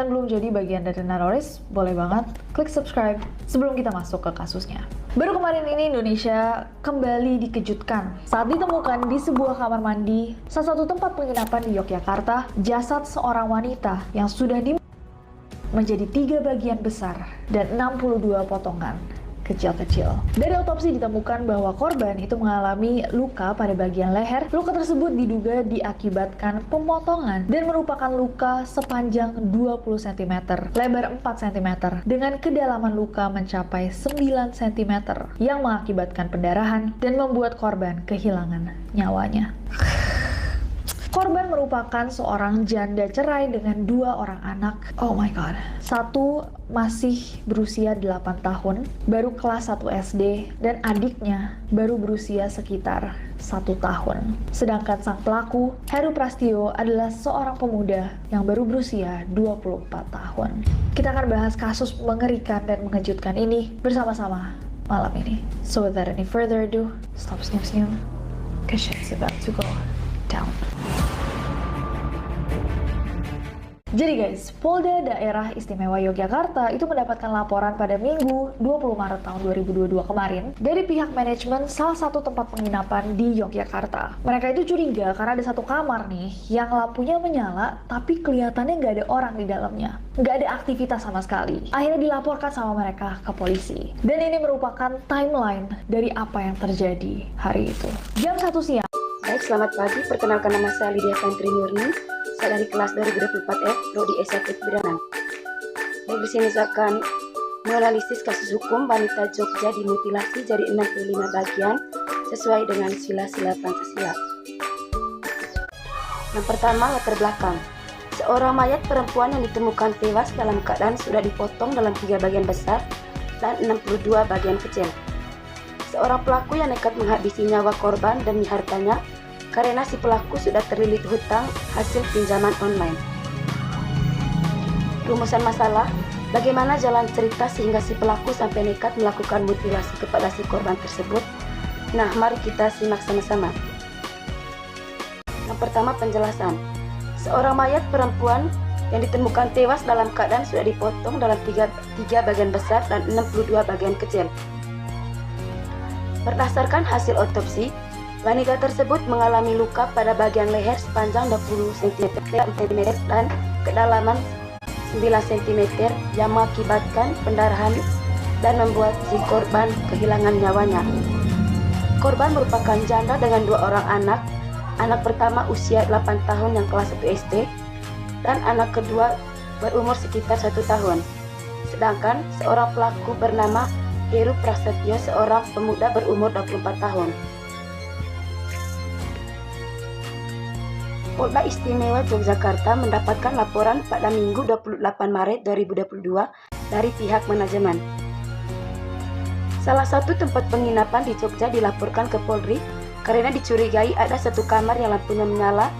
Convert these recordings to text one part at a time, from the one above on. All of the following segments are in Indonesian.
belum jadi bagian dari Naroris, boleh banget klik subscribe sebelum kita masuk ke kasusnya. Baru kemarin ini Indonesia kembali dikejutkan saat ditemukan di sebuah kamar mandi salah satu tempat penginapan di Yogyakarta jasad seorang wanita yang sudah menjadi 3 bagian besar dan 62 potongan kecil-kecil. Dari otopsi ditemukan bahwa korban itu mengalami luka pada bagian leher. Luka tersebut diduga diakibatkan pemotongan dan merupakan luka sepanjang 20 cm, lebar 4 cm, dengan kedalaman luka mencapai 9 cm yang mengakibatkan pendarahan dan membuat korban kehilangan nyawanya. Korban merupakan seorang janda cerai dengan 2 orang anak. Oh my god. Satu masih berusia 8 tahun, baru kelas 1 SD, dan adiknya baru berusia sekitar 1 tahun. Sedangkan sang pelaku, Heru Prastio, adalah seorang pemuda yang baru berusia 24 tahun. Kita akan bahas kasus mengerikan dan mengejutkan ini bersama-sama malam ini. So without any further ado, stop snooze-snooze, cause shit's about to go down. Jadi guys, Polda Daerah Istimewa Yogyakarta itu mendapatkan laporan pada Minggu 20 Maret tahun 2022 kemarin dari pihak manajemen salah satu tempat penginapan di Yogyakarta. Mereka itu curiga karena ada satu kamar nih yang lampunya menyala tapi kelihatannya nggak ada orang di dalamnya. Nggak ada aktivitas sama sekali. Akhirnya dilaporkan sama mereka ke polisi. Dan ini merupakan timeline dari apa yang terjadi hari itu. Jam 1 siang. Baik, selamat pagi. Perkenalkan, nama saya Lydia Fantri Murni. Saya dari kelas 2024F, Prodi S1 Kebidanan. Baik, di sini saya akan menganalisis kasus hukum wanita Jogja dimutilasi jadi 65 bagian sesuai dengan sila-sila Pancasila. Yang pertama, latar belakang. Seorang mayat perempuan yang ditemukan tewas dalam keadaan sudah dipotong dalam 3 bagian besar dan 62 bagian kecil. Seorang pelaku yang nekat menghabisi nyawa korban demi hartanya karena si pelaku sudah terlilit hutang hasil pinjaman online. Rumusan masalah, bagaimana jalan cerita sehingga si pelaku sampai nekat melakukan mutilasi kepada si korban tersebut? Nah, mari kita simak sama-sama. Yang pertama, penjelasan. Seorang mayat perempuan yang ditemukan tewas dalam keadaan sudah dipotong dalam 3 bagian besar dan 62 bagian kecil. Berdasarkan hasil otopsi, wanita tersebut mengalami luka pada bagian leher sepanjang 20 cm dan kedalaman 9 cm yang mengakibatkan pendarahan dan membuat si korban kehilangan nyawanya. Korban merupakan janda dengan 2 orang anak. Anak pertama usia 8 tahun yang kelas 1 SD dan anak kedua berumur sekitar 1 tahun. Sedangkan seorang pelaku bernama Heru Prastio, seorang pemuda berumur 24 tahun. Polda Istimewa Yogyakarta mendapatkan laporan pada Minggu 28 Maret 2022 dari pihak manajemen. Salah satu tempat penginapan di Jogja dilaporkan ke Polri karena dicurigai ada satu kamar yang lampunya menyala,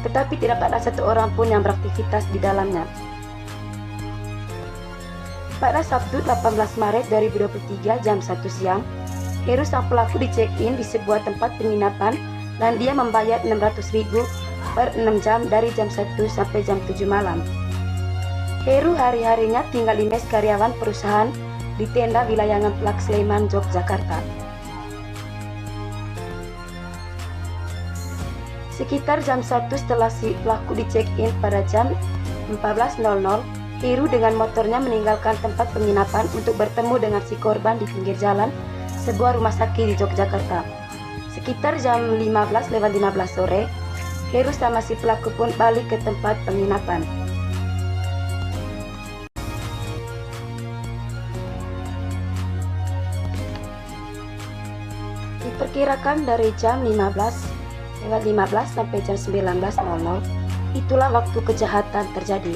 tetapi tidak ada satu orang pun yang beraktivitas di dalamnya. Pada Sabtu 18 Maret 2023 jam 1 siang, Heru sang pelaku di-check-in di sebuah tempat penginapan dan dia membayar 600.000 per 6 jam dari jam 1 sampai jam 7 malam. Heru hari-harinya tinggal di mes karyawan perusahaan di tenda Wilayangan Plak Sleman, Yogyakarta. Sekitar jam 1 setelah si pelaku di-check-in pada jam 14.00, Heru dengan motornya meninggalkan tempat penginapan untuk bertemu dengan si korban di pinggir jalan sebuah rumah sakit di Yogyakarta. Sekitar jam 15:15 sore, Heru sama si pelaku pun balik ke tempat penginapan. Diperkirakan dari jam 15:15 sampai jam 19.00, itulah waktu kejahatan terjadi.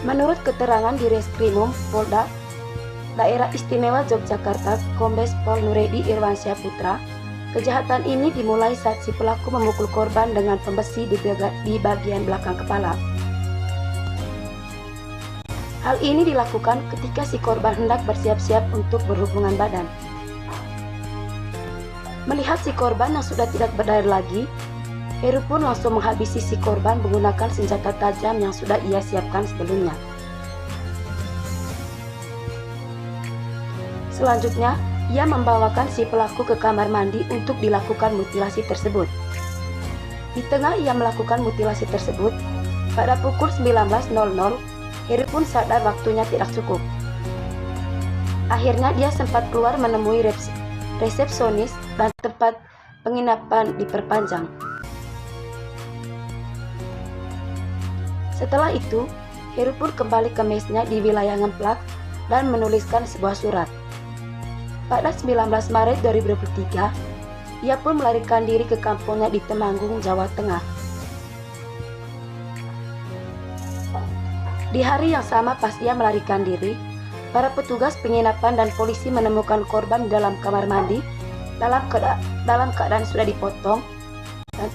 Menurut keterangan di Reskrimum Polda Daerah Istimewa Yogyakarta, Kombes Pol Nuredi Irwansyah Putra, kejahatan ini dimulai saat si pelaku memukul korban dengan pembesi di bagian belakang kepala. Hal ini dilakukan ketika si korban hendak bersiap-siap untuk berhubungan badan. Melihat si korban yang sudah tidak berdaya lagi, Heru pun langsung menghabisi si korban menggunakan senjata tajam yang sudah ia siapkan sebelumnya. Selanjutnya, ia membawakan si pelaku ke kamar mandi untuk dilakukan mutilasi tersebut. Di tengah ia melakukan mutilasi tersebut, pada pukul 19.00, Heru pun sadar waktunya tidak cukup. Akhirnya dia sempat keluar menemui resepsionis dan tempat penginapan diperpanjang. Setelah itu, Heru pun kembali ke mesnya di wilayah Ngemplak dan menuliskan sebuah surat. Pada 19 Maret 2023, ia pun melarikan diri ke kampungnya di Temanggung, Jawa Tengah. Di hari yang sama pas ia melarikan diri, para petugas penginapan dan polisi menemukan korban di dalam kamar mandi dalam keadaan sudah dipotong, dan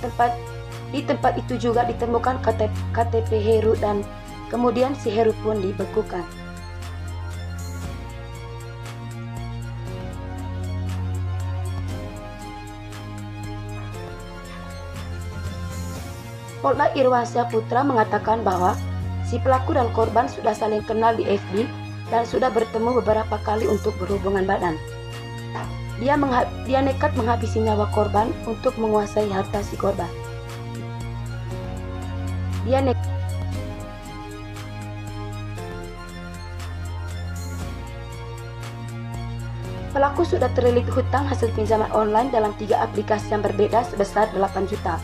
di tempat itu juga ditemukan KTP Heru dan kemudian si Heru pun dibekukan. Polda Irwansyah Putra mengatakan bahwa si pelaku dan korban sudah saling kenal di FB dan sudah bertemu beberapa kali untuk berhubungan badan. Dia nekat menghabisi nyawa korban untuk menguasai harta si korban. Pelaku sudah terlilit hutang hasil pinjaman online dalam 3 aplikasi yang berbeda sebesar 8 juta.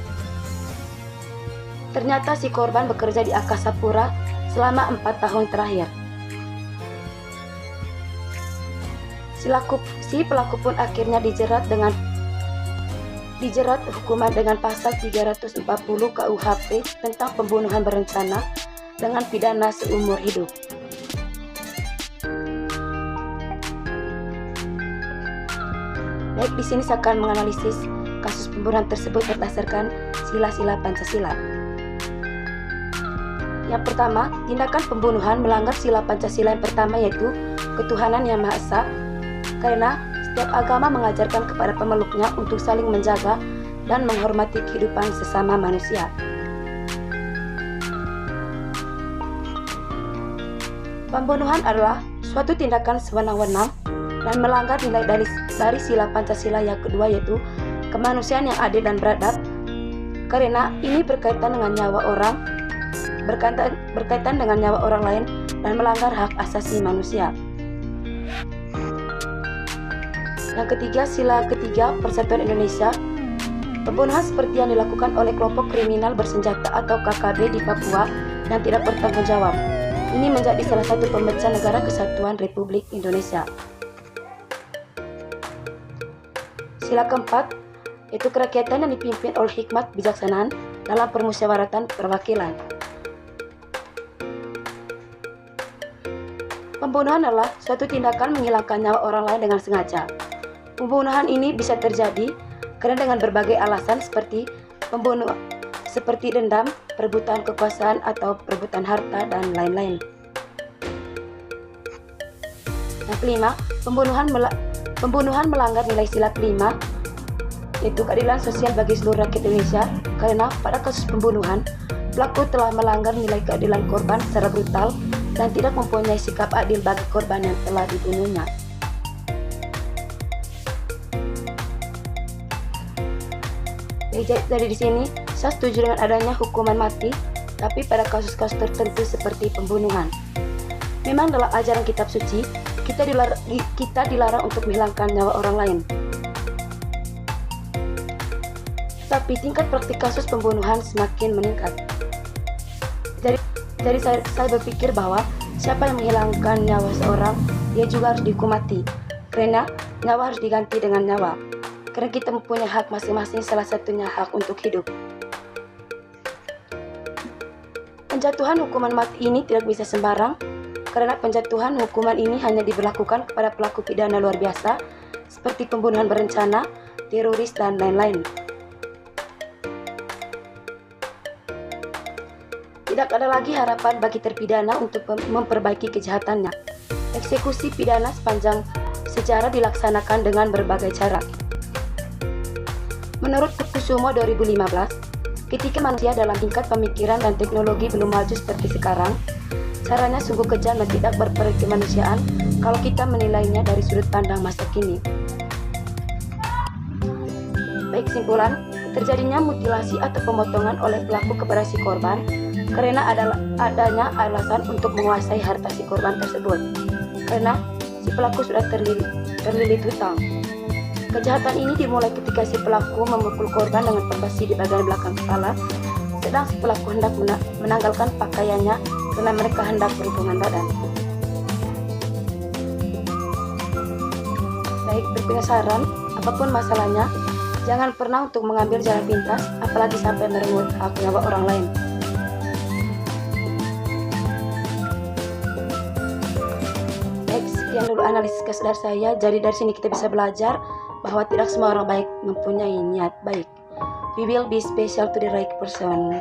Ternyata si korban bekerja di Akasa Pura selama 4 tahun terakhir. Si pelaku pun akhirnya dijerat hukuman dengan pasal 340 KUHP tentang pembunuhan berencana dengan pidana seumur hidup. Baik, di sini saya akan menganalisis kasus pembunuhan tersebut berdasarkan sila-sila Pancasila. Yang pertama, tindakan pembunuhan melanggar sila Pancasila yang pertama, yaitu ketuhanan yang Maha Esa, karena setiap agama mengajarkan kepada pemeluknya untuk saling menjaga dan menghormati kehidupan sesama manusia. Pembunuhan adalah suatu tindakan sewenang-wenang dan melanggar nilai dari sila Pancasila yang kedua, yaitu kemanusiaan yang adil dan beradab, karena ini berkaitan dengan nyawa orang lain dan melanggar hak asasi manusia. Yang ketiga, sila ketiga Persatuan Indonesia. Pembunuhan seperti yang dilakukan oleh kelompok kriminal bersenjata atau KKB di Papua dan tidak bertanggung jawab. Ini menjadi salah satu pemecah negara kesatuan Republik Indonesia. Sila keempat, yaitu kerakyatan yang dipimpin oleh hikmat bijaksanaan dalam permusyawaratan perwakilan. Pembunuhan adalah suatu tindakan menghilangkan nyawa orang lain dengan sengaja. Pembunuhan ini bisa terjadi karena dengan berbagai alasan seperti dendam, perebutan kekuasaan atau perebutan harta dan lain-lain. Yang kelima, pembunuhan melanggar nilai sila kelima, yaitu keadilan sosial bagi seluruh rakyat Indonesia, karena pada kasus pembunuhan pelaku telah melanggar nilai keadilan korban secara brutal dan tidak mempunyai sikap adil bagi korban yang telah dibunuhnya. Jadi di sini saya setuju dengan adanya hukuman mati, tapi pada kasus-kasus tertentu seperti pembunuhan. Memang dalam ajaran kitab suci kita dilarang untuk menghilangkan nyawa orang lain. Tapi tingkat praktik kasus pembunuhan semakin meningkat. Jadi saya berpikir bahwa siapa yang menghilangkan nyawa seorang, dia juga harus dihukum mati. Karena nyawa harus diganti dengan nyawa. Karena kita mempunyai hak masing-masing, salah satunya hak untuk hidup. Penjatuhan hukuman mati ini tidak bisa sembarang, karena penjatuhan hukuman ini hanya diberlakukan kepada pelaku pidana luar biasa, seperti pembunuhan berencana, teroris, dan lain-lain. Tidak ada lagi harapan bagi terpidana untuk memperbaiki kejahatannya. Eksekusi pidana sepanjang sejarah dilaksanakan dengan berbagai cara. Menurut Kusumo 2015, ketika manusia dalam tingkat pemikiran dan teknologi belum maju seperti sekarang, Caranya sungguh kejam dan tidak berperkemanusiaan kalau kita menilainya dari sudut pandang masa kini. Baik, kesimpulan, terjadinya mutilasi atau pemotongan oleh pelaku kepada si korban karena adanya alasan untuk menguasai harta si korban tersebut, karena si pelaku sudah terlilit hutang. Kejahatan ini dimulai ketika si pelaku memukul korban dengan pembesi di bagian belakang kepala, sedang si pelaku hendak menanggalkan pakaiannya karena mereka hendak berhubungan badan. Baik, berpunya saran, apapun masalahnya, jangan pernah untuk mengambil jalan pintas, apalagi sampai merenggut hak nyawa orang lain. Baik, sekian dulu analisis kesadar saya. Jadi dari sini kita bisa belajar bahwa tidak semua orang baik mempunyai niat baik. We will be special to the right person.